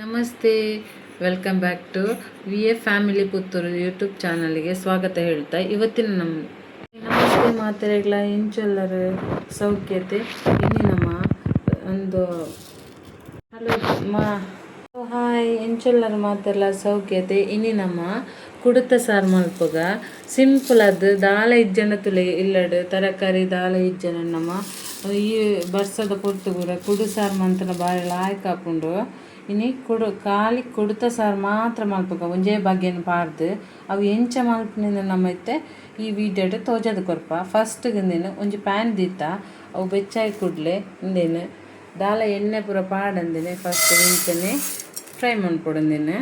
ನಮಸ್ತೆ, welcome back to V A family Puttur YouTube ಚಾನಲ್ಗೆ ಸ್ವಾಗತ ಹೇಳ್ತಾ ಇವತ್ತಿನ ನಮಸ್ತೆ ಮಾತೆರೆಗ್ಲ ಇಂಚೆಲ್ಲರು ಸೌಖ್ಯತೆ ಇನ್ನಿನಮ್ಮ ಒಂದು ಹಲೋ ಮಾ ಹಾಯ್ ಎಂಚೆಲ್ಲರು ಮಾತೆಲ್ಲ ಸೌಖ್ಯತೆ ಇನ್ನಿನಮ್ಮ ಕುಡುತ ಸಾರು ಮಲ್ಪಗ ಸಿಂಪಲ್ ಅದು ದಾಲ ಇಜ್ಜನ ತುಲೆ ಇಲ್ಲಡು ತರಕಾರಿ ದಾಲ ಇಜ್ಜನ ನಮ್ಮ ಈ ಬರ್ಸದ ಪೊರ್ತು ಕೂಡ ಕುಡು ಸಾರು ಮಂತನ ಬಾರಿ ಲಾಯ್ಕ್ ಹಾಕೊಂಡು ಇನಿ ಖಾಲಿ ಕುಡ್ತ ಸಾರು ಮಾತ್ರ ಮಲ್ಪಗ ಒಂಜೇ ಬಗೆನ ಪಾಡ್ದು ಅವು ಎಂಚ ಮಲ್ಪನಿಂದ ನಮ್ಮೈತೆ ಈ ವಿಡಿಯೋಡ್ ತೋಜದ ಕೊರ್ಪ ಫಸ್ಟ್ಗಿಂದೇನು ಒಂಜಿ ಪ್ಯಾನ್ ದೀತ ಅವು ಬೆಚ್ಚಾಯಿ ಕುಡ್ಲೆ ಇಂದೇನು ದಾಲ ಎಣ್ಣೆ ಪೂರ ಪಾಡಂದೇನೆ ಫಸ್ಟ್ ಇಂಚನೆ ಫ್ರೈ ಮಾಡ್ಕೊಡಂದೇನೆ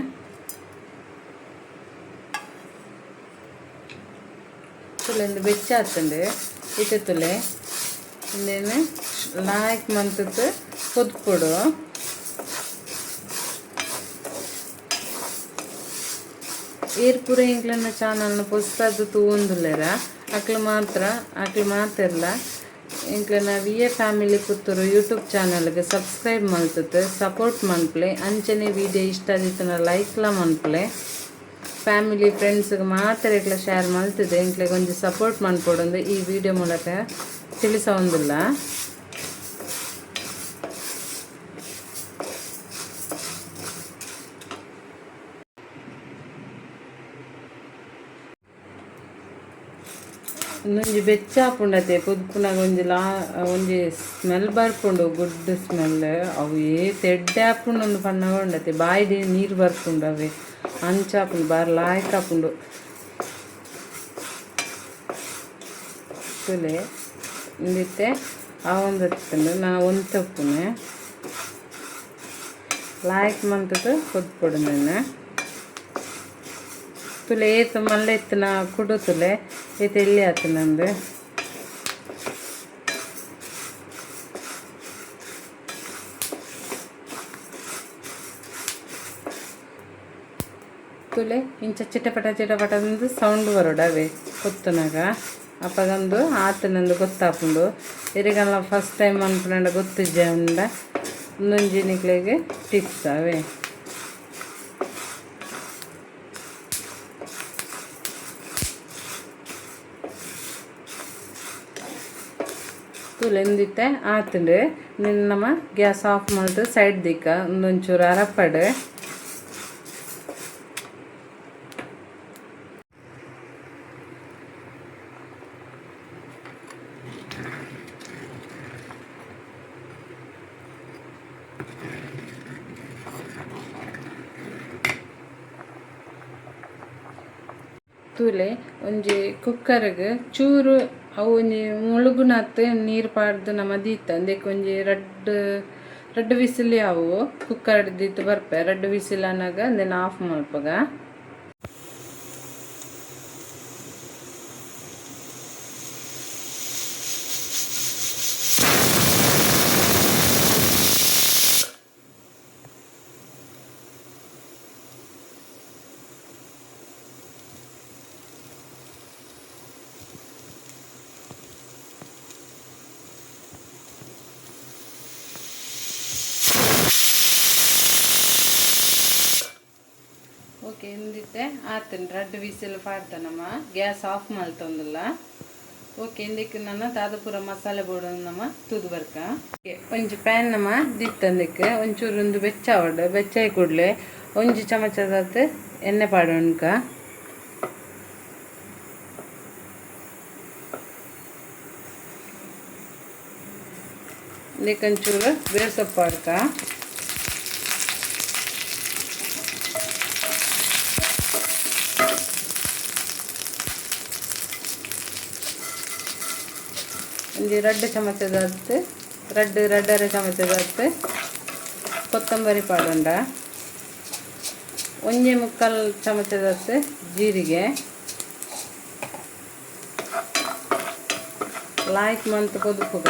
ತುಲೆಂದು ಬೆಚ್ಚಾತಂಡು ಇತ್ತೆ ತುಲೆ ಇಂದೇನು ಲಾಯ್ಕ್ ಮಂತದ್ದು ಕೊದ್ಕೊಡು ಏರ್ ಪೂರ ಇಂಕ್ಲನ್ನ ಚಾನಲ್ನ ಪೊಸ್ತದ್ದು ತೂಂದುಲ್ಲೆರ ಅಕ್ಲು ಮಾತಿರ್ಲ ಇಂಕ್ಲನ V A family Puttur YouTube ಚಾನಲ್ಗೆ ಸಬ್ಸ್ಕ್ರೈಬ್ ಮಲ್ತುತ್ತೆ ಸಪೋರ್ಟ್ ಮನ್ಪಲೆ ಅಂಚನೆ ವಿಡಿಯೋ ಇಷ್ಟ ಆದಿತ್ತನ ಲೈಕ್ಲ ಮನ್ಪಲೆ ಫ್ಯಾಮಿಲಿ ಫ್ರೆಂಡ್ಸ್ಗೆ ಮಾತ್ರ ಇಟ್ಲ ಶೇರ್ ಮಲ್ತಿದೆ ಇಂಕ್ಲೆಗೆ ಒಂಜಿ ಸಪೋರ್ಟ್ ಮನ್ಪೊಡೊಂದು ಈ ವಿಡಿಯೋ ಮೂಲಕ ತಿಳಿಸೊಂದಿಲ್ಲ. ಒಂಜಿ ಬೆಚ್ಚಾಪುಂಡತೆ ಪುದ್ಪುನಾಗ ಒಂಜಿ ಸ್ಮೆಲ್ ಬರ್ಪುಂಡು ಗುಡ್ ಸ್ಮೆಲ್ ಅವು ತೆಡ್ಡೆ ಆಪುಂಡು ಒಂದು ಪನ್ನಗ ಉಂಡತೆ ಬಾಯಿಡಿ ನೀರು ಬರ್ಪುಂಡು ಅವೇ ಅಂಚಾಪುಂಡು ಬಾರಿ ಲಾಯ್ಕ್ ಆಪುಂಡು ತುಲೆ ಇಂದಿತ್ತೆ ಅವೊಂದು ನಾ ಒಂತಪ್ಪುನೆ ಲಾಯ್ಕ್ ಮಂತದ್ದು ಕೊದ್ಪೊಡು ನಾನು ತುಲೆ ಏತು ಮಲ್ಲ ಎತ್ತಿನ ಕುಡು ತುಲೆ ಏತು ಎಲ್ಲಿ ಆತು ನಂದು ತುಲೆ ಇಂಚ ಚಿಟಪಟ ಅಂದು ಸೌಂಡ್ ಬರೋಡವೆ ಕೊತ್ತನಾಗ ಅಪ್ಪಗಂದು ಆತನಂದು ಗೊತ್ತಾಪುಂಡು ಇರಿಗಲ್ಲ ಫಸ್ಟ್ ಟೈಮ್ ಅನ್ಪುಂಡ ಗೊತ್ತಿದ್ದೆ ಉಂಡ ಒಂದೊಂಜಿ ನಿಕ್ಲೆಗೆ ಟಿಪ್ಸ್ ಅವೇ ತುಲೆಂದಿತ್ತೆ ಆತುಂಡು ನಿನ್ನ ನಮ್ಮ ಗ್ಯಾಸ್ ಆಫ್ ಮಾಡಿದು ಸೈಡ್ ದಿಕ್ಕ ಒಂದೊಂಚೂರು ಅರಪಡು ತುಲೆ ಒಂಜಿ ಕುಕ್ಕರ್ಗೆ ಚೂರು ಅವು ಒಂಜಿ ಮುಳುಗುನತ್ತು ನೀರು ಪಾಡ್ದು ನಮ್ಮ ದೀತ ಅಂದಕ್ಕೆ ಒಂಜಿ ರಡ್ಡು ವಿಸಿಲ್ ಅವು ಕುಕ್ಕರ್ ದೀತು ಬರ್ಪೆ ರಡ್ಡು ವಿಸಿಲ್ ಅನ್ನಾಗ ಅಂದೇನು ಆಫ್ ಮಲ್ಪಗ ಓಕೆ ಇಂದಿತ್ತೆ ಆತನ ರಡ್ಡು ವಿಸಿಲ್ ಪಾಡ್ತಾನಮ್ಮ ಗ್ಯಾಸ್ ಆಫ್ ಮಲ್ತೊಂದಿಲ್ಲ. ಓಕೆ ಇಂದಕ್ಕೆ ನನ್ನ ತಾದಪುರ ಮಸಾಲೆ ಬೋರ್ಡ್ ನಮ್ಮ ತೂದು ಬರ್ಕ ಒಂಜಿ ಪ್ಯಾನ್ ನಮ್ಮ ದಿತ್ತಂದಕ್ಕೆ ಒಂಚೂರು ಒಂದು ಬೆಚ್ಚಾಯಿ ಕೂಡಲೇ ಒಂಜಿ ಚಮಚದ ಎಣ್ಣೆ ಪಾಡೋಣ್ಕ ಇದಕ್ಕೆ ಒಂಚೂರು ಬೇಸೊಪ್ಪು ಪಾಡ್ಕ ಒಂಜಿ ರಡ್ಡರೆ ಚಮಚದ ಕೊತ್ತಂಬರಿ ಪಾಡೊಂಡ ಒಂಜಿ ಮುಕ್ಕಾಲ್ ಚಮಚದ ಜೀರಿಗೆ ಲಾಯ್ಕ್ ಮಂತ್ ಕೊದುಪುಗ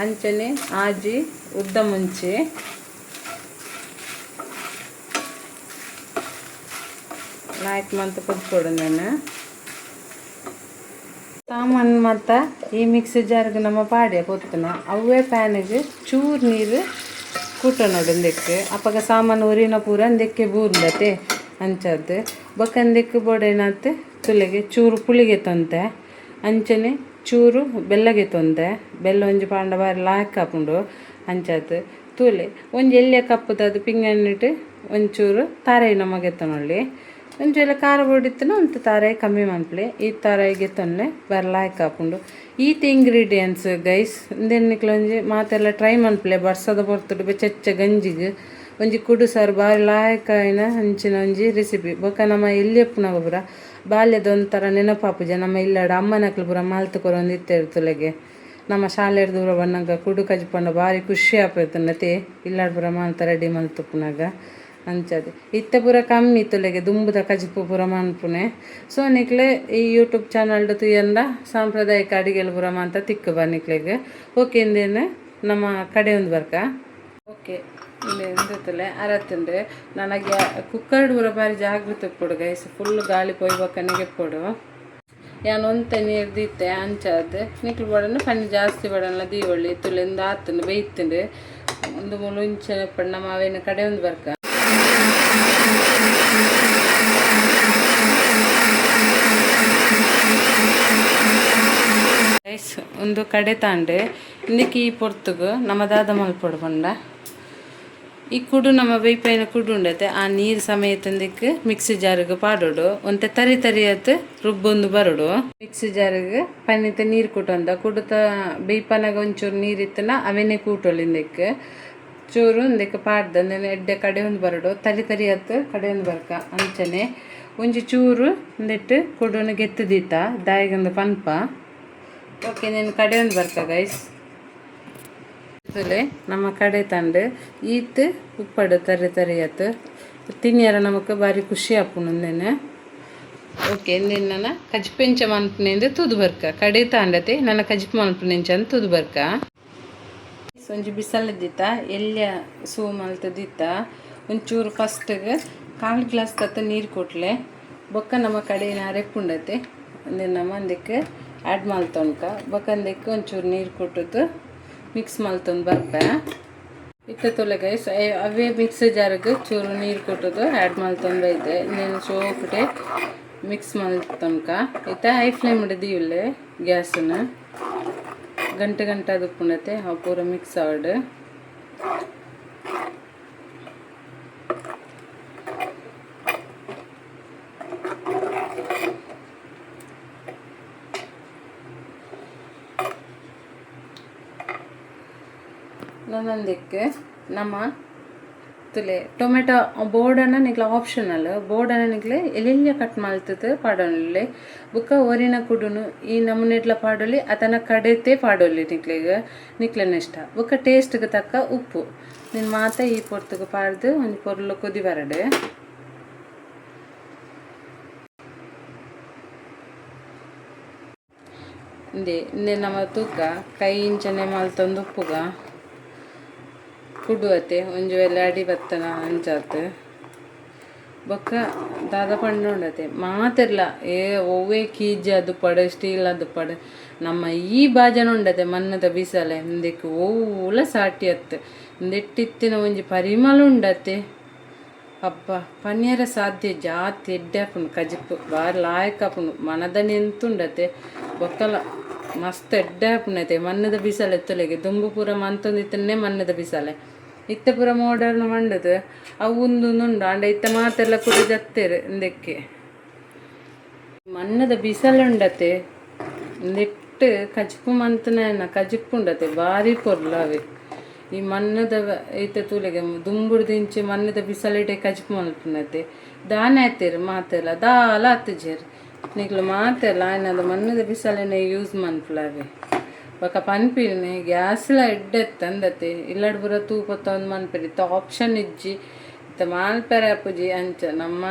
ಅಂಚನೆ ಆಜಿ ಉದ್ದ ಮುಂಚಿ ಲಾಯ್ಕ್ ಮಂತ್ ಕೊದ್ಕೊಡು ನಾನು ಸಾಮಾನು ಮತ್ತು ಈ ಮಿಕ್ಸಿ ಜಾರ್ಗೆ ನಮ್ಮ ಪಾಡ್ಯ ಪೊತ್ತುನ ಅವೇ ಪ್ಯಾನಿಗೆ ಚೂರು ನೀರು ಕೂಟನೊಡೊಂದೆಕ್ ಅಪ್ಪಗ ಸಾಮಾನು ಒರಿನ ಪೂರ ಅಂದೆಕ್ಕೆ ಬೂರ್ಂದತೆ ಅಂಚದ್ದು ಬೊಕ್ಕಂದೆಕ್ ಬೋಡೇನಾತ್ ತುಲೆಗೆ ಚೂರು ಪುಳಿಗೆ ತೊಂತೆ ಅಂಚನೆ ಚೂರು ಬೆಲ್ಲಗೆ ತೊಂದೆ ಬೆಲ್ಲ ಒಂಜಿ ಪಾಂಡ ಬಾರಿ ಲಾಯ್ಕ್ ಹಾಪುಂಡು ಅಂಚದ್ದು ತೂಲೆ ಒಂಜಿ ಎಲ್ಲಿಯ ಕಪ್ಪುದದು ಪಿಂಗಣ್ಣಿಟ್ಟು ಒಂಚೂರು ತಾರಾಯಿ ನಮಗೆ ತೊನೊಳ್ಳಿ ಒಂಚೂರು ಖಾರ ಹೊಡಿತನ ಒಂದು ತಾರಾಯಿ ಕಮ್ಮಿ ಮನ್ಪಲೆ ಈ ತಾರಾಯಿಗೆ ತೊನ್ನೆ ಬಾರಿ ಲಾಯ್ಕ್ ಹಾಪುಂಡು ಈತ ಇಂಗ್ರೀಡಿಯೆಂಟ್ಸ್ ಗೈಸ್ ಇಂದೆನ್ನಿಕ್ಲ ಒಂಜಿ ಮಾತೆಲ್ಲ ಟ್ರೈ ಮನ್ಪಲೆ ಬರ್ಸದ ಪೊರ್ತುಡು ಬೆಚ್ಚ ಗಂಜಿಗೆ ಒಂಜಿ ಕುಡು ಸಾರು ಬಾರಿ ಲಾಯ್ಕಾಯಿನ ಹಂಚಿನ ಒಂಜಿ ರೆಸಿಪಿ ಬೊಕ್ಕ ನಮ್ಮ ಎಲ್ಲಿಯಪ್ಪುನ ಗೊಬ್ಬರ ಬಾಲ್ಯದ ಒಂಥರ ನೆನಪಾಪುಜ ನಮ್ಮ ಇಲ್ಲಾಡ ಅಮ್ಮನಕ್ಲು ಪೂರ ಮಾಲ್ತು ಕೊರೊಂದು ಇತ್ತೆರ್ತುಲೆಗೆ ನಮ್ಮ ಶಾಲೆಡ್ ದೂರ ಬಣ್ಣಗ ಕುಡು ಕಜ್ಪಂಡ ಭಾರಿ ಖುಷಿ ಆಪೈತನತೆ ಇಲ್ಲಾಡ್ ಪೂರ ಮಾಲ್ತ ರೆಡಿ ಮಲ್ತುಪ್ಪುನಾಗ ಅಂಚದು ಇತ್ತೆ ಪೂರ ಕಮ್ಮಿ ತುಲೆಗೆ ದುಂಬುದ ಕಜ್ಪು ಪೂರ ಮನ್ಪುನೆ ಸೊ ನಿಕ್ಲೆ ಈ ಯೂಟ್ಯೂಬ್ ಚಾನಲ್ಡು ತುಯಂದ ಸಾಂಪ್ರದಾಯಿಕ ಅಡಿಗೆಲು ಪೂರ ಮಾತ ತಿಕ್ಕು ಬನ್ನಿಕ್ಲೆಗೆ ಓಕೆ ಇಂದೇನು ನಮ್ಮ ಕಡೆ ಒಂದು ಬರ್ಕ ಓಕೆ ಇಲ್ಲಿ ಎಂದತ್ತಲೆ ಅರತ್ತಂಡೆ ನನಗೆ ಕುಕ್ಕರ್ಡ್ ಪೂರ ಬಾರಿ ಜಾಗೃತಿ ಕೊಡು ಗೈಸ್ ಫುಲ್ ಗಾಳಿ ಪೊಯ್ಬಕ್ಕನಿಗೆ ಕೊಡು ಯಾನು ಒಂತೆ ನೀರು ದೀತೆ ಅಂಚಾದ ನಿಕ್ಲು ಬಡನು ಕಣ್ಣು ಜಾಸ್ತಿ ಬಡಲ್ಲ ದೀವಳ್ಳಿ ತುಳಿಂದ ಆತಂಡು ಬೇಯ್ತಂಡು ಒಂದು ಮುಂಚೆ ಪಡ್ ನಮ್ಮ ಅವೇನ ಕಡೆ ಒಂದು ಬರ್ಕ ಗೈಸ್ ಒಂದು ಕಡೆ ತಾಂಡೆ ಇಂದಕ್ಕೆ ಈ ಪೊರ್ತುಗು ನಮ್ಮ ದಾದ ಮಲ್ಪೊಡು ಬಂಡ ಈ ಕುಡು ನಮ್ಮ ಬೈಪೈನ ಕುಡು ಉಂಡತೆ ಆ ನೀರು ಸಮೇತಂದಕ್ಕೆ ಮಿಕ್ಸಿ ಜಾರಿಗೆ ಪಾಡೋಡು ಒಂತೆ ತರಿ ತರಿಯತ್ ರುಬ್ಬೊಂದು ಬರೋಡು ಮಿಕ್ಸಿ ಜಾರಿಗೆ ಪನ್ನಿತ ನೀರು ಕುಟೊಂದ ಕುಡುತ್ತ ಬೈಪನಾಗ ಒಂಚೂರು ನೀರಿತ್ತನ ಅವೇನೆ ಕೂಟೊಲಿಂದಕ್ಕೆ ಚೂರು ಇಂದಕ್ಕೆ ಪಾಡ್ದಂದೆ ಎಡ್ಡೆ ಕಡೆ ಒಂದು ಬರೋಡು ತರಿ ತರಿಯತ್ ಕಡೆ ಒಂದು ಬರ್ಕ ಅಂಚನೆ ಒಂಜಿ ಚೂರು ಒಂದಿಟ್ಟು ಕುಡೋನು ಗೆತ್ತದೀತ ದಾಯಿಗೊಂದು ಪನ್ಪ ಓಕೆ ನೀನು ಕಡೆ ಒಂದು ಬರ್ಕ ಗೈಸ್ ನಮ್ಮ ಕಡೆ ತಂಡು ಈತ್ ಉಪ್ಪಡು ತರಿ ತರಿಯತ್ ತಿನ್ನಿಯಾರ ನಮಕ್ ಬಾರಿ ಖುಷಿ ಆಪುಂದೇನೆ ಓಕೆ ನಿನ್ನ ಕಜ್ಪೆಂಚ ಮನ್ಪುನೆಂದು ತುದು ಬರ್ಕ ಕಡೆ ತಾಂಡತೆ ನನ್ನ ಕಜ್ಪು ಮನ್ಪುನೆಂಚ ಅಂತ ತುದು ಬರ್ಕ ಒಂಜಿ ಬಿಸಲದಿತ್ತ ಎಲ್ಯ ಸೂ ಮಲ್ತದಿತ್ತ ಒಂಚೂರು ಫಸ್ಟ್ಗೆ 1/4 ಗ್ಲಾಸ್ ತತ್ತ ನೀರು ಕೊಟ್ಲೆ ಬೊಕ್ಕ ನಮ್ಮ ಕಡೆನ ರೆಪ್ಪುಂಡತೆ ನಮ್ಮ ಅಂದಕ್ಕೆ ಆ್ಯಡ್ ಮಲ್ತೊನ್ಕ ಬೊಕ್ಕಂದಕ್ಕೆ ಒಂಚೂರು ನೀರು ಕೊಟ್ಟದ್ದು ಮಿಕ್ಸ್ ಮಲ್ತೊಂದು ಬರ್ಪ ಇತ್ತ ತೊಲೆ ಗೈಸ್ ಅವೇ ಮಿಕ್ಸ್ ಜಾರಿಗೆ ಚೂರು ನೀರು ಕೊಟ್ಟದು ಆ್ಯಡ್ ಮಲ್ತೊಂದು ಬೈತೆ ನೀನು ಸೋಪುಟೆ ಮಿಕ್ಸ್ ಮಲ್ತೊನ್ಕ ಇತ್ತ ಹೈ ಫ್ಲೇಮ್ ಹಿಡಿದಿವಿಲ್ಲೆ ಗ್ಯಾಸನ್ನ ಗಂಟೆ ಅದು ಪುಣತೆ ಅವು ಪೂರ ಮಿಕ್ಸ್ ಆವಡು ನನ್ನಂದಿಕ್ಕೆ ನಮ್ಮ ತುಲೆ ಟೊಮೆಟೊ ಬೋರ್ಡನ್ನು ನಿಕ್ಲೆ ಆಪ್ಷನಲ್ ಬೋರ್ಡನ್ನು ನಿಕ್ಲೆ ಎಲ್ಲೆಲ್ಲ ಕಟ್ ಮಲ್ತದೆ ಪಾಡೋಲಿ ಬುಕ್ಕ ಒರಿನ ಕುಡುನು ಈ ನಮ್ಮನೆಟ್ಲ ಪಾಡೋಲಿ ಅದನ್ನು ಕಡೆತೆ ಪಾಡೋಲಿ ನಿಕ್ಲೆನ ಇಷ್ಟ ಬುಕ್ಕ ಟೇಸ್ಟ್ಗೆ ತಕ್ಕ ಉಪ್ಪು ನಿನ್ನ ಮಾತ ಈ ಪೊರ್ತುಗೆ ಪಾಡ್ದು ಒಂದು ಪೊರ್ಲು ಕುದಿ ಬರಡೆ ಇಂದೇ ನಮ್ಮ ತೂಕ ಕೈ ಇಂಚನೆ ಮಲ್ತೊಂದು ಉಪ್ಪುಗ ಕುಡುವತ್ತೆ ಒಂಜಿ ವೇಳೆ ಅಡಿ ಬತ್ತನ ಅಂಚಾತ್ ಬೊಕ್ಕ ದಾದ ಪಂಡ ಉಂಡತೆ ಮಾತಿರ್ಲ ಒವ್ವೇ ಕೀಜಿ ಅದು ಪಡೆ ಸ್ಟೀಲ್ ಅದು ಪಡೆ ನಮ್ಮ ಈ ಬಾಜನ ಉಂಡತೆ ಮಣ್ಣದ ಬಿಸಲೆ ಇಂದಕ್ಕೆ ಓಲ ಸಾಟಿ ಅತ್ತೆ ಇಂದೆಟ್ಟಿತ್ತಿನ ಒಂಜಿ ಪರಿಮಳ ಉಂಡತೆ ಅಪ್ಪ ಪನ್ಯರ ಸಾಧ್ಯ ಜಾತಿ ಎಡ್ಡಾಪುಂಡು ಕಜಿಪ್ಪು ಬಾರಿ ಲಾಯಕಾಪುಂಡು ಮನದನಿ ಎಂತುಂಡತೆ ಬೊಕ್ಕಲ ಮಸ್ತ್ ಎಡ್ಡಾಪುಂಡತೆ ಮಣ್ಣದ ಬಿಸಲೆ ಎತ್ತಲೆಗೆ ದುಂಬು ಪೂರ ಮಂತೊಂದಿತ್ತನ್ನೇ ಮಣ್ಣದ ಬಿಸಲೆ ಇತ್ತ ಪೂರ ಮಾಡರ್ನ್ ಮಂಡದು ಅವು ಉಂಡು ಅಂಡ ಇತ್ತ ಮಾತೆಲ್ಲ ಕೂಡ ಜತ್ತೇರು ಇಂದಕ್ಕೆ ಮಣ್ಣದ ಬಿಸಲೆ ಉಂಡತೆ ಇಂದೆಟ್ಟು ಕಜಿಪ್ಪು ಮಂತನ ಕಜಿಪ್ಪು ಉಂಡತೆ ಬಾರಿ ಪೊರ್ಲಾವೆ ಈ ಮಣ್ಣದ ಐತೆ ತೂಲೆಗೆ ದುಂಬುಡು ದಿಂಚಿ ಮಣ್ಣದ ಬಿಸಲಿಟೆ ಕಜಿಪ್ಪು ಮಲ್ಪುನತೆ ದಾನೆ ಆಯ್ತೇರು ಮಾತೆಲ್ಲ ದಾಲ ಹತ್ತಜೇರು ನಿಕ್ಲು ಮಾತೆಲ್ಲ ಆಯ್ನದು ಮಣ್ಣದ ಬಿಸಲೆನೆ ಯೂಸ್ ಮನ್ಪುಲಾವೆ ಬೊಕ್ಕ ಪನ್ಪಿನಿ ಗ್ಯಾಸ್ಲ ಎಡ್ಡೆತ್ತ ಅಂದತೆ ಇಲ್ಲಡ್ ಪೂರ ತೂಪತ್ತೊಂದು ಮನ್ಪಿರಿ ಇತ್ತ ಆಪ್ಷನ್ ಇಜ್ಜಿ ಇತ್ತ ಮಾಲ್ಪೆರೆ ಅಪ್ಪುಜಿ ಅಂಚ ನಮ್ಮ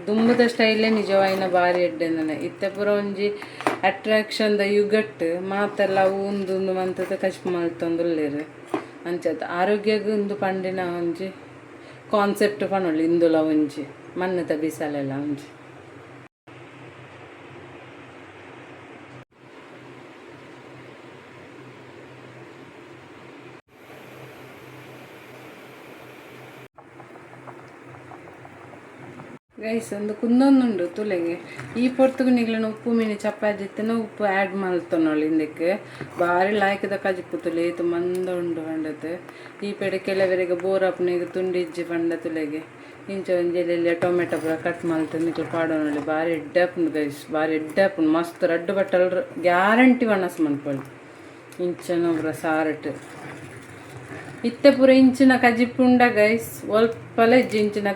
ದುಂಬುದ ಸ್ಟೈಲೇ ನಿಜವಾಯಿನ ಬಾರಿ ಎಡ್ಡೆಂದನೆ ಇತ್ತ ಪೂರ ಒಂಜಿ ಅಟ್ರಾಕ್ಷನ್ದ ಯುಗಟ್ ಮಾತೆಲ್ಲ ಉಂದು ಮಂತದ ಕಚ್ಪು ಮಲ್ತೊಂದುಲ್ಲೇರು ಅಂಚದ ಆರೋಗ್ಯಗೂ ಉಂದು ಪಂಡಿನ ಒಂಜಿ ಕಾನ್ಸೆಪ್ಟ್ ಪನೊಳ್ಳಿ ಇಂದುಲ ಒಂಜಿ ಮಣ್ಣದ ಬಿಸಲೆಲ್ಲ ಒಂಜಿ ಗೈಸ್ ಒಂದು ಕುಂದೊಂದುಂಡು ತುಲೆಗೆ ಈ ಪೊರ್ತುಗು ನಿಗ್ಲನ ಉಪ್ಪು ಮೀನು ಚಪಾತಿ ಇತ್ತನ ಉಪ್ಪು ಆ್ಯಡ್ ಮಲ್ತೊನ್ನೊಳ್ಳು ಇಂದಕ್ಕೆ ಭಾರಿ ಲಾಯ್ಕದ ಕಜಿಪ್ಪು ತುಲೆ ಏತು ಮಂದ ಉಂಡು ಪಂಡತ್ ಈ ಪೆಡೆ ಕೆಲವರಿಗೆ ಬೋರ್ ಅಪ್ಪನಿಗೆ ತುಂಡಿ ಇಜ್ಜಿ ಪಂಡ ತುಲೆಗೆ ಇಂಚ ಒಂಜೆಲೆಲ್ಲ ಟೊಮೆಟೊ ಪೂರ ಕಟ್ ಮಲ್ತು ನಿಕ್ಲು ಪಾಡೋನೊಳ್ಳಿ ಭಾರಿ ಎಡ್ಡಾಪುಂಡು ಗೈಸ್ ಭಾರಿ ಎಡ್ಡಾಪುಂಡು ಮಸ್ತ್ ರಡ್ಡು ಬಟ್ಟಲ್ ಗ್ಯಾರಂಟಿ ವನಸ್ ಮನ್ಪೊಳ್ಳಿ ಇಂಚನ ಪೂರ ಸಾರಟ್ ಇತ್ತೆ ಪೂರ ಇಂಚಿನ ಕಜಿಪ್ಪು ಉಂಡ ಗೈಸ್ ಒಲ್ಪಲ ಇಜ್ಜಿ ಇಂಚಿನ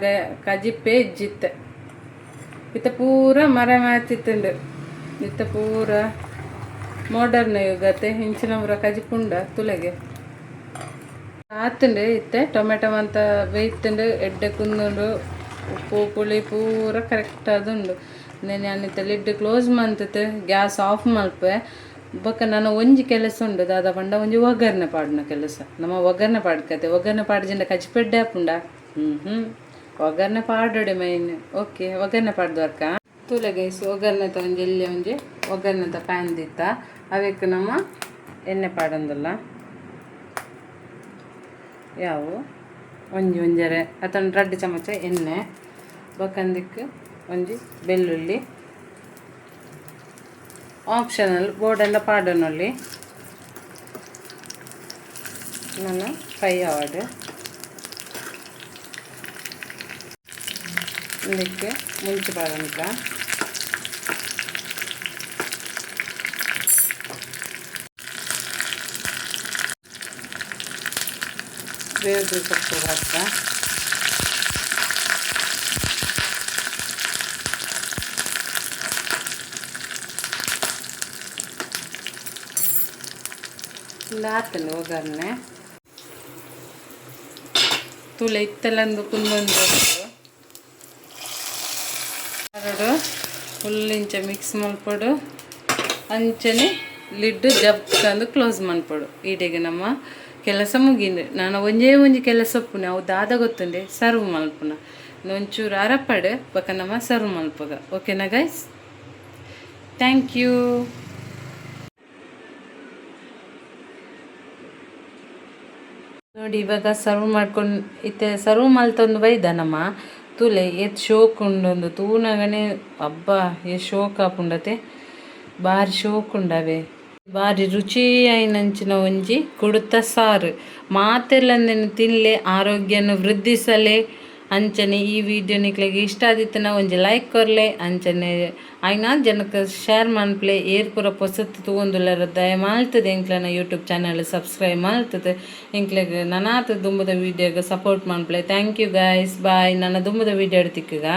ಕಜಿಪ್ಪೆ ಇಜ್ಜಿತ್ತೆ ಇತ್ತ ಪೂರ ಮರ ಮಾತಿತ್ತುಂಡು ಇತ್ತ ಪೂರ ಮಾಡರ್ನ್ ಯುಗತೆ ಇಂಚಿನ ಪೂರ ಕಜಿಪ್ಪುಂಡ ತುಲೆಗೆ ಆತುಂಡು ಇತ್ತೆ ಟೊಮೆಟೊ ಅಂತ ಬೇಯ್ತುಂಡು ಎಡ್ಡೆ ಕುಂದುಂಡು ಉಪ್ಪು ಪುಳಿ ಪೂರ ಕರೆಕ್ಟ್ ಆದುಂಡು ನೆನೆ ಅನ್ನಿತ್ತ ಲಿಡ್ ಕ್ಲೋಸ್ ಮಂತತ್ ಗ್ಯಾಸ್ ಆಫ್ ಮಲ್ಪೆ ಬೊಕ್ಕ ನಾನು ಒಂಜಿ ಕೆಲಸ ಉಂಡು ದಾದ ಪಂಡ ಒಂಜಿ ಒಗ್ಗರಣೆ ಪಾಡ್ನ ಕೆಲಸ ನಮ್ಮ ಒಗ್ಗರಣೆ ಪಾಡ್ಕತೆ ಒಗ್ಗರಣೆ ಪಾಡ್ಜಿಂಡ ಕಜಿಪೆಡ್ಡೆ ಆಪುಂಡ ಒಗ್ಗರಣೆ ಪಾಡೋಡೆ ಮೈನ್ ಓಕೆ ಒಗ್ಗರಣೆ ಪಾಡ್ದವರ್ಕ ತೂಲೆ ಗೈಸ್ ಒಗ್ಗರಣೆ ಒಂಜಿ ಎಲ್ಲಿ ಒಂಜಿ ಒಗ್ಗರಣೆ ಪ್ಯಾನ್ ದಿತ್ತ ಅವಕ್ಕೆ ನಮ್ಮ ಎಣ್ಣೆ ಪಾಡೊಂದಲ್ಲ ಯಾವು ಒಂಜರೆ ಅಥವಾ 2 ಚಮಚ ಎಣ್ಣೆ ಬೊಕ್ಕಂದಿಕ್ಕೆ ಒಂಜಿ ಬೆಳ್ಳುಳ್ಳಿ ಆಪ್ಷನಲ್ ಬೋರ್ಡೆಲ್ಲ ಪಾಡೋನಲ್ಲಿ ನಾನು ಫ್ರೈ ಆವಾಡು ಇದಕ್ಕೆ ಮುಂಚೆ ಪಾಡೋಂಕ ಬೇವು ಸೊಪ್ಪು ಹಾಕ ಲಾತಲ್ಲ ಒಗ್ಗರಣೆ ತುಳ ಇತ್ತಲ್ಲಂದು ಕುಂದೊಂದು ಎರಡು ಫುಲ್ಲಿಂಚ ಮಿಕ್ಸ್ ಮಲ್ಪಡು ಅಂಚನೆ ಲಿಡ್ ಜಬ್ಕಂದು ಕ್ಲೋಸ್ ಮಲ್ಪಡು ಈಡೆಗೆ ನಮ್ಮ ಕೆಲಸ ಮುಗಿಂದು ನಾನು ಒಂಜಿ ಕೆಲಸ ಒಪ್ಪುನೆ ಅವು ದಾದ ಗೊತ್ತುಂಡೆ ಸರ್ವ್ ಮಲ್ಪುನ ಒಂಚೂರು ಅರಪಡು ಬಕ ನಮ್ಮ ಸರ್ವ್ ಮಲ್ಪಗ ಓಕೆನಾ ಗೈಸ್ ಥ್ಯಾಂಕ್ ಯು ನೋಡಿ ಇವಾಗ ಸರ್ವ್ ಮಾಡ್ಕೊಂಡು ಇತ್ತೆ ಸರ್ವ್ ಮಲ್ತೊಂದು ಬೈದ ನಮ್ಮ ತುಲೆ ಎತ್ ಶೋಕ್ ಉಂಡೊಂದು ತೂನಗನೆ ಹಬ್ಬ ಎ ಶೋಕ್ ಆಪುಂಡತೆ ಭಾರಿ ಶೋಕ್ ಉಂಡವೆ ಭಾರಿ ರುಚಿ ಆಯ್ನಂಚಿನ ಒಂಜಿ ಕುಡುತ ಸಾರು ಮಾತೆಲ್ಲಂದೆನು ತಿನ್ಲೆ ಆರೋಗ್ಯನ ವೃದ್ಧಿಸಲೆ ಅಂಚನೆ ಈ ವಿಡಿಯೋ ನಿಕ್ಲೆಗೆ ಇಷ್ಟ ಆದಿತ್ತನ ಒಂಜಿ ಲೈಕ್ ಕೊರ್ಲೆ ಅಂಚನೆ ಆಯ್ನ ಜನಕ್ಕೆ ಶೇರ್ ಮನ್ಪ್ಲೆ ಏರ್ ಪೂರ ಪೊಸತ್ತು ತಗೊಂದುಲ್ಲರ ದಯ ಮಾಲ್ತದೆ ಎಂಕ್ಲನ ಯೂಟ್ಯೂಬ್ ಚಾನಲ್ ಸಬ್ಸ್ಕ್ರೈಬ್ ಮಾಲ್ತದೆ ಎಂಕ್ಲೆಗೆ ನನಾತ ದುಂಬದ ವಿಡಿಯೋಗೆ ಸಪೋರ್ಟ್ ಮನ್ಪ್ಲೆ ಥ್ಯಾಂಕ್ ಯು ಗೈಸ್ ಬಾಯ್ ನನ್ನ ದುಂಬದ ವಿಡಿಯೋ ಎಡ್ತಿಕ್ಕಗ